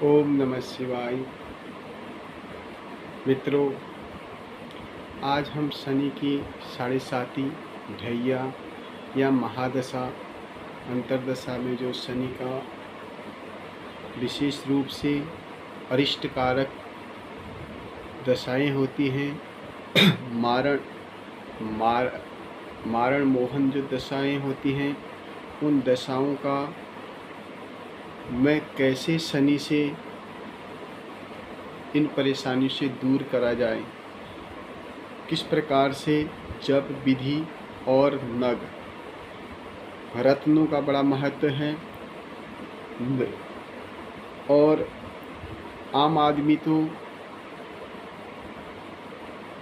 ओम नमः शिवाय। मित्रों, आज हम शनि की साढ़े साती ढैया या महादशा अंतरदशा में जो शनि का विशेष रूप से अरिष्ट कारक दशाएं होती हैं मारण मोहन जो दशाएं होती हैं, उन दशाओं का मैं कैसे शनि से इन परेशानियों से दूर करा जाए, किस प्रकार से जप विधि और नग रत्नों का बड़ा महत्व है। और आम आदमी तो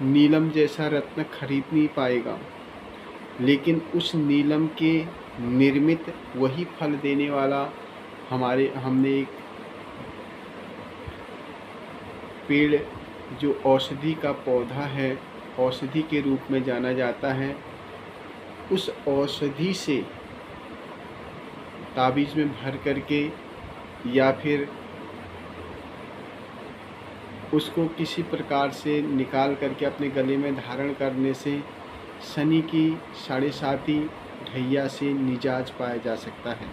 नीलम जैसा रत्न खरीद नहीं पाएगा, लेकिन उस नीलम के निर्मित वही फल देने वाला हमने एक पेड़ जो औषधि का पौधा है, औषधि के रूप में जाना जाता है, उस औषधि से ताबीज़ में भर करके या फिर उसको किसी प्रकार से निकाल करके अपने गले में धारण करने से शनि की साढ़े साती ढैया से निजात पाया जा सकता है।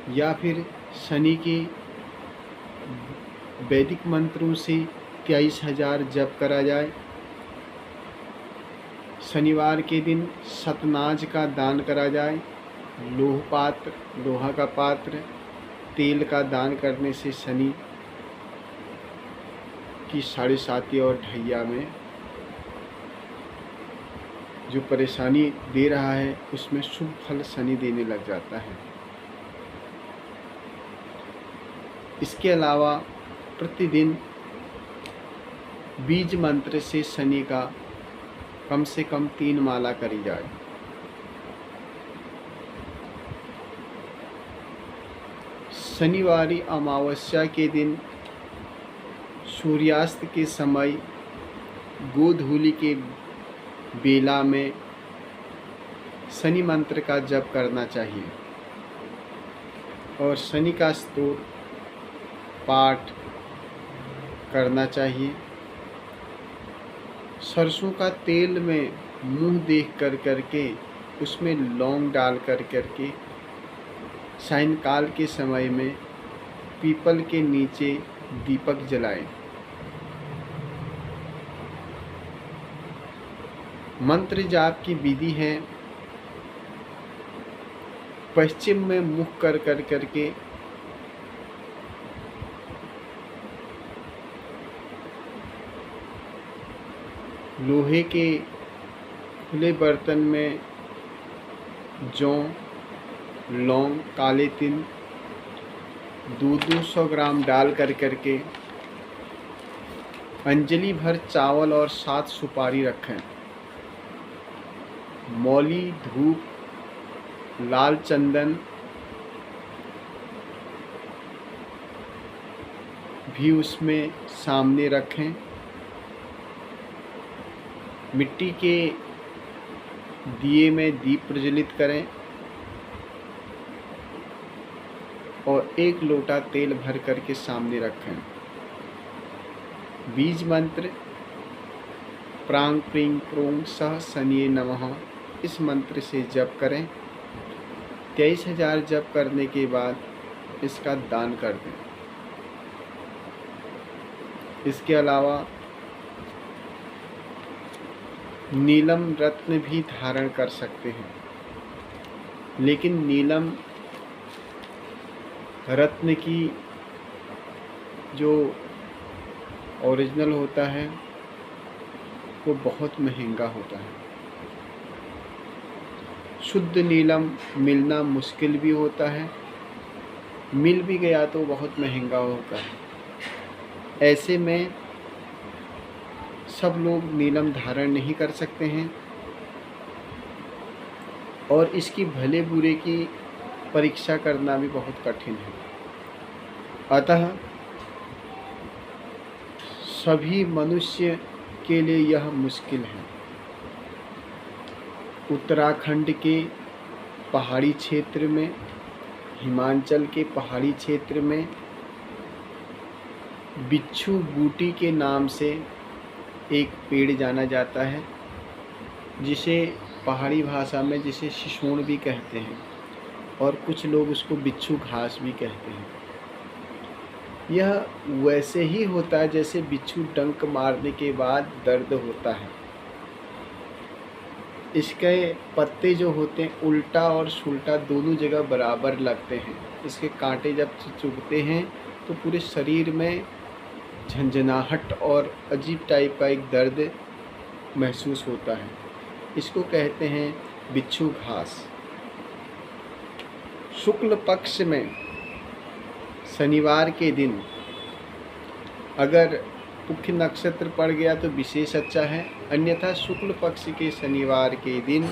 या फिर शनि की वैदिक मंत्रों से 23,000 जप करा जाए। शनिवार के दिन सतनाज का दान करा जाए। लोहा का पात्र, तेल का दान करने से शनि की साढ़े साती और ढैया में जो परेशानी दे रहा है उसमें शुभ फल शनि देने लग जाता है। इसके अलावा प्रतिदिन बीज मंत्र से शनि का कम से कम 3 माला करी जाए। शनिवारी अमावस्या के दिन सूर्यास्त के समय गोधूलि के बेला में शनि मंत्र का जप करना चाहिए और शनि का स्तोत्र पाठ करना चाहिए। सरसों का तेल में मुंह देख करके उसमें लौंग डाल करके सायंकाल के समय में पीपल के नीचे दीपक जलाएं। मंत्र जाप की विधि है, पश्चिम में मुख करके लोहे के खुले बर्तन में जौ, लौंग, काले तिल 200 ग्राम डाल करके अंजलि भर चावल और 7 सुपारी रखें। मौली, धूप, लाल चंदन भी उसमें सामने रखें। मिट्टी के दिए में दीप प्रज्वलित करें और 1 लोटा तेल भर करके सामने रखें। बीज मंत्र प्रांग प्रीं प्रों सह शनिये नमः इस मंत्र से जप करें। 23,000 जप करने के बाद इसका दान कर दें। इसके अलावा नीलम रत्न भी धारण कर सकते हैं, लेकिन नीलम रत्न की जो ओरिजिनल होता है वो बहुत महंगा होता है। शुद्ध नीलम मिलना मुश्किल भी होता है, मिल भी गया तो बहुत महंगा होता है। ऐसे में सब लोग नीलम धारण नहीं कर सकते हैं और इसकी भले बुरे की परीक्षा करना भी बहुत कठिन है। अतः सभी मनुष्य के लिए यह मुश्किल है। उत्तराखंड के पहाड़ी क्षेत्र में, हिमाचल के पहाड़ी क्षेत्र में बिच्छू बूटी के नाम से एक पेड़ जाना जाता है, जिसे पहाड़ी भाषा में जिसे शिशोण भी कहते हैं, और कुछ लोग उसको बिच्छू घास भी कहते हैं। यह वैसे ही होता है जैसे बिच्छू डंक मारने के बाद दर्द होता है। इसके पत्ते जो होते हैं उल्टा और सुल्टा दोनों जगह बराबर लगते हैं। इसके कांटे जब चुभते हैं तो पूरे शरीर में झंझनाहट और अजीब टाइप का एक दर्द महसूस होता है। इसको कहते हैं बिच्छू घास। शुक्ल पक्ष में शनिवार के दिन अगर पुख्य नक्षत्र पड़ गया तो विशेष अच्छा है, अन्यथा शुक्ल पक्ष के शनिवार के दिन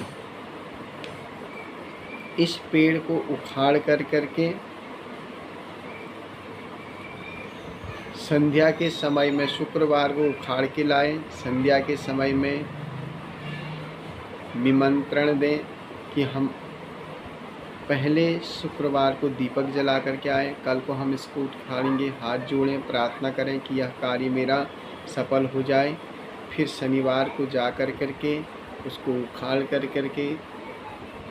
इस पेड़ को उखाड़ करके संध्या के समय में, शुक्रवार को उखाड़ के लाएं, संध्या के समय में निमंत्रण दें कि हम पहले शुक्रवार को दीपक जला करके आए, कल को हम इसको उखाड़ेंगे, हाथ जोड़ें, प्रार्थना करें कि यह कार्य मेरा सफल हो जाए। फिर शनिवार को जा करके उसको उखाड़ करके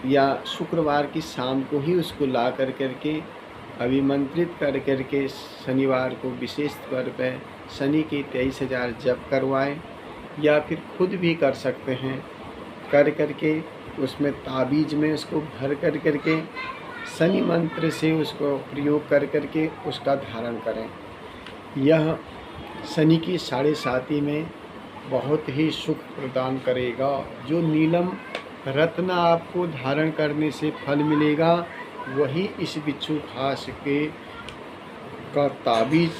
या शुक्रवार की शाम को ही उसको ला करके अभिमंत्रित करके शनिवार को विशेष तौर पर शनि के 23,000 जप करवाएं, या फिर खुद भी कर सकते हैं। करके उसमें ताबीज में उसको भर करके शनि मंत्र से उसको प्रयोग करके उसका धारण करें। यह शनि की 7.5 में बहुत ही सुख प्रदान करेगा। जो नीलम रत्न आपको धारण करने से फल मिलेगा, वही इस बिच्छू घास का ताबीज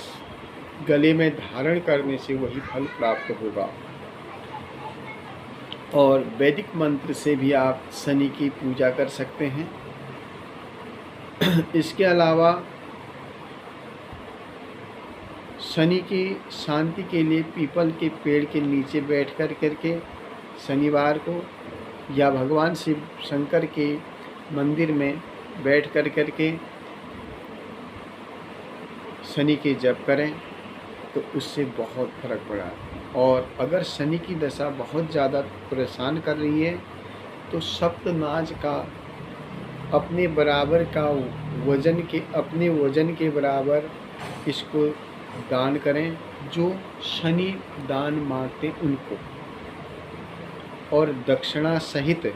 गले में धारण करने से वही फल प्राप्त होगा। और वैदिक मंत्र से भी आप शनि की पूजा कर सकते हैं। इसके अलावा शनि की शांति के लिए पीपल के पेड़ के नीचे बैठ करके शनिवार को, या भगवान शिव शंकर के मंदिर में बैठ करके शनि के जप करें तो उससे बहुत फर्क पड़ा। और अगर शनि की दशा बहुत ज़्यादा परेशान कर रही है तो सप्तनाज का अपने बराबर का अपने वजन के बराबर इसको दान करें, जो शनि दान मांगते उनको, और दक्षिणा सहित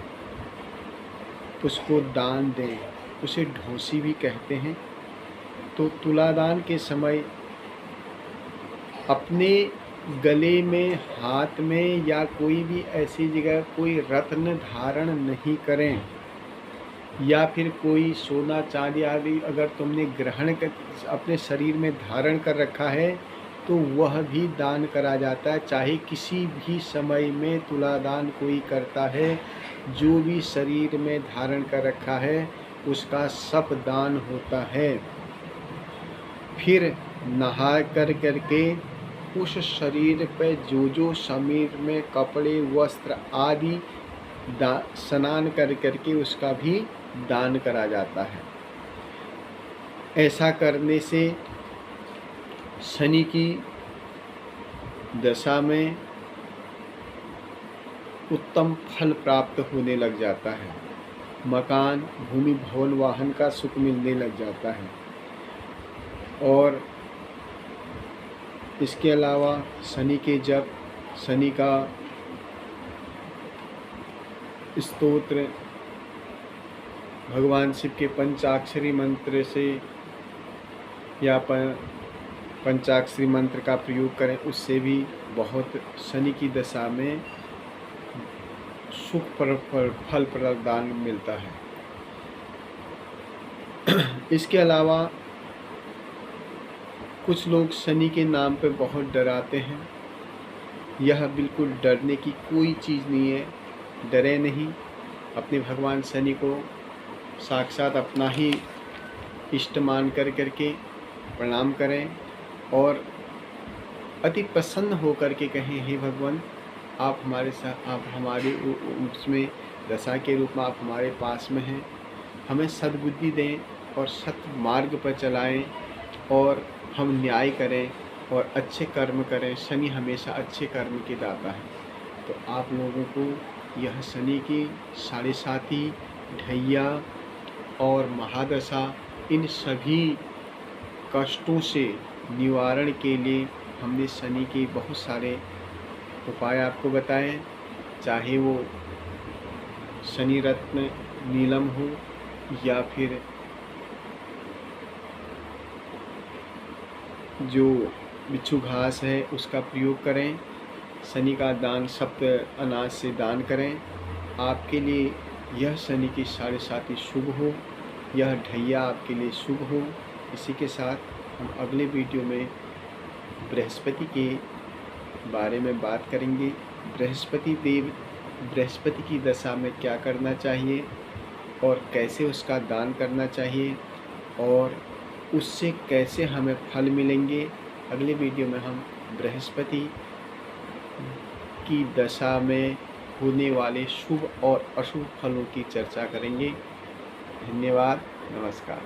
उसको दान दें। उसे ढोसी भी कहते हैं। तो तुलादान के समय अपने गले में, हाथ में या कोई भी ऐसी जगह कोई रत्न धारण नहीं करें, या फिर कोई सोना चांदी आदि अगर तुमने ग्रहण कर अपने शरीर में धारण कर रखा है तो वह भी दान करा जाता है। चाहे किसी भी समय में तुलादान कोई करता है, जो भी शरीर में धारण कर रखा है उसका सब दान होता है। फिर नहा करके उस शरीर पे जो शरीर में कपड़े, वस्त्र आदि स्नान करके उसका भी दान करा जाता है। ऐसा करने से शनि की दशा में उत्तम फल प्राप्त होने लग जाता है। मकान, भूमि, भवन, वाहन का सुख मिलने लग जाता है। और इसके अलावा शनि के जप, शनि का स्तोत्र, भगवान शिव के पंचाक्षरी मंत्र से या पंचाक्षरी मंत्र का प्रयोग करें, उससे भी बहुत शनि की दशा में सुख फल प्रदान मिलता है। इसके अलावा कुछ लोग शनि के नाम पे बहुत डराते हैं। यह बिल्कुल डरने की कोई चीज़ नहीं है। डरे नहीं, अपने भगवान शनि को साक्षात अपना ही इष्ट मान करके प्रणाम करें और अति प्रसन्न होकर के कहें, हे भगवान, आप हमारे साथ, आप हमारे उसमें दशा के रूप में आप हमारे पास में हैं, हमें सद्बुद्धि दें और सत मार्ग पर चलाएं और हम न्याय करें और अच्छे कर्म करें। शनि हमेशा अच्छे कर्म के दाता है। तो आप लोगों को यह शनि की साढ़े साती, ढैया और महादशा, इन सभी कष्टों से निवारण के लिए हमने शनि के बहुत सारे उपाय आपको बताए। चाहे वो शनि रत्न नीलम हो या फिर जो बिच्छू घास है उसका प्रयोग करें। शनि का दान सप्त अनाज से दान करें। आपके लिए यह शनि की साढ़े साती शुभ हो, यह ढैया आपके लिए शुभ हो। इसी के साथ हम अगले वीडियो में बृहस्पति के बारे में बात करेंगे। बृहस्पति देव, बृहस्पति की दशा में क्या करना चाहिए और कैसे उसका दान करना चाहिए और उससे कैसे हमें फल मिलेंगे। अगले वीडियो में हम बृहस्पति की दशा में होने वाले शुभ और अशुभ फलों की चर्चा करेंगे। धन्यवाद, नमस्कार।